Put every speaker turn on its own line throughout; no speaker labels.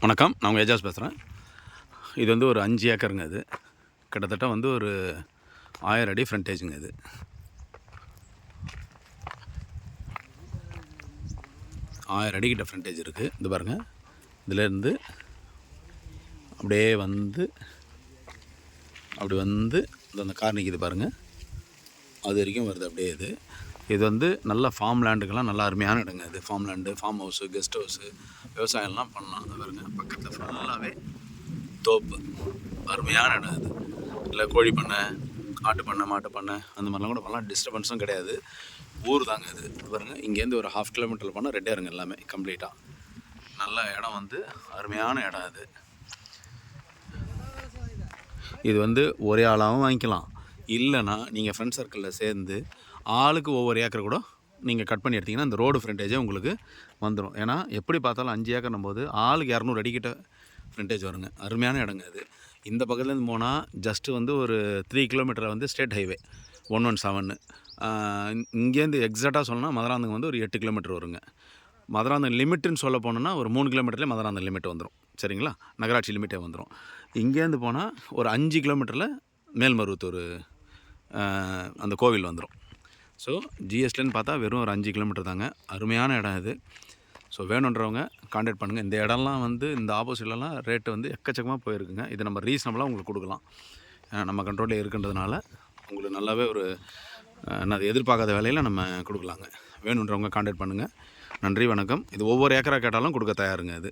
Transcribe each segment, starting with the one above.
வணக்கம், நான் உங்கள் ஏஜாஸ் பேசுகிறேன். இது வந்து ஒரு 5 ஏக்கருங்க. இது கிட்டத்தட்ட வந்து ஒரு 1000 அடி ஃப்ரண்டேஜுங்க. இது 1000 அடிக்கிட்ட ஃப்ரண்டேஜ் இருக்குது. இது பாருங்கள், இதிலேருந்து அப்படியே வந்து அப்படி வந்து அந்த கார் நிற்கிது பாருங்கள், அது வரைக்கும் வருது அப்படியே. இது வந்து நல்ல ஃபார்ம் லேண்டுக்கெல்லாம் நல்லா அருமையான இடங்க. இது farm land, farm house, guest house, விவசாயம்லாம் பண்ணலாம். அது பாருங்க, பக்கத்தில் ஃபுல்லாகவே தோப்பு, அருமையான இடம். இது இல்லை கோழி பண்ணை, ஆட்டு பண்ணை, மாட்டு பண்ணை அந்த மாதிரிலாம் கூட பண்ணலாம். டிஸ்டர்பன்ஸும் கிடையாது. ஊர் தாங்க இது. பாருங்கள், இங்கேருந்து ஒரு 1/2 கிலோமீட்டரில் போனால் ரெடியாருங்க எல்லாமே கம்ப்ளீட்டாக. நல்ல இடம் வந்து அருமையான இடம். இது வந்து ஒரே ஆளாகவும் வாங்கிக்கலாம். இல்லைனா நீங்கள் ஃப்ரெண்ட் சர்க்கிளில் சேர்ந்து ஆளுக்கு ஒவ்வொரு ஏக்கர் கூட நீங்கள் கட் பண்ணி எடுத்திங்கன்னா இந்த ரோடு ஃப்ரண்டேஜே உங்களுக்கு வந்துடும். ஏன்னா எப்படி பார்த்தாலும் 5 ஏக்கர்னும் போது ஆளுக்கு 200 அடிக்கிட்ட ஃப்ரண்டேஜ் வருங்க. அருமையான இடங்க இது. இந்த பக்கத்துலேருந்து போனால் ஜஸ்ட்டு வந்து ஒரு 3 கிலோமீட்டரில் வந்து ஸ்டேட் ஹைவே 117. இங்கேருந்து எக்ஸாக்டாக சொல்லணும்னா மதுராந்தகம் வந்து ஒரு 8 கிலோமீட்டர் வருங்க. மதுராந்தகம் லிமிட்டுன்னு சொல்ல போனோன்னா ஒரு 3 கிலோமீட்டர்லேயே மதுராந்தகம் லிமிட் வந்துடும். சரிங்களா, நகராட்சி லிமிட்டே வந்துடும். இங்கேருந்து போனால் ஒரு 5 கிலோமீட்டரில் மேல்மருவத்தூர் அந்த கோவில் வந்துடும். ஸோ ஜிஎஸ்டின்னு பார்த்தா வெறும் ஒரு 5 கிலோமீட்டர் தாங்க. அருமையான இடம் இது. ஸோ வேணுன்றவங்க கான்டாக்ட் பண்ணுங்கள். இந்த இடம்லாம் வந்து இந்த ஆப்போசிட்லலாம் ரேட்டு வந்து எக்கச்சக்கமாக போயிருக்குங்க. இது நம்ம ரீசனபிளாக உங்களுக்கு கொடுக்கலாம். நம்ம கண்ட்ரோலில் இருக்குன்றதுனால உங்களுக்கு நல்லாவே ஒரு அது எதிர்பார்க்காத வேலையில் நம்ம கொடுக்கலாங்க. வேணுன்றவங்க கான்டாக்ட் பண்ணுங்கள். நன்றி, வணக்கம். இது ஒவ்வொரு ஏக்கராக கேட்டாலும் கொடுக்க தயாருங்க. இது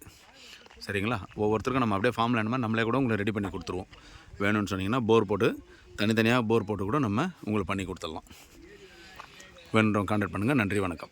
சரிங்களா. ஒவ்வொருத்தருக்கும் நம்ம அப்படியே ஃபார்ம் லேண்ட் மாதிரி நம்மளே கூட உங்களுக்கு ரெடி பண்ணி கொடுத்துருவோம். வேணும்னு சொன்னிங்கன்னா போர் போட்டு தனித்தனியாக போர் போட்டு கூட நம்ம உங்களுக்கு பண்ணி கொடுத்துடலாம். வேணுன்றவங்க கான்டாக்ட் பண்ணுங்கள். நன்றி, வணக்கம்.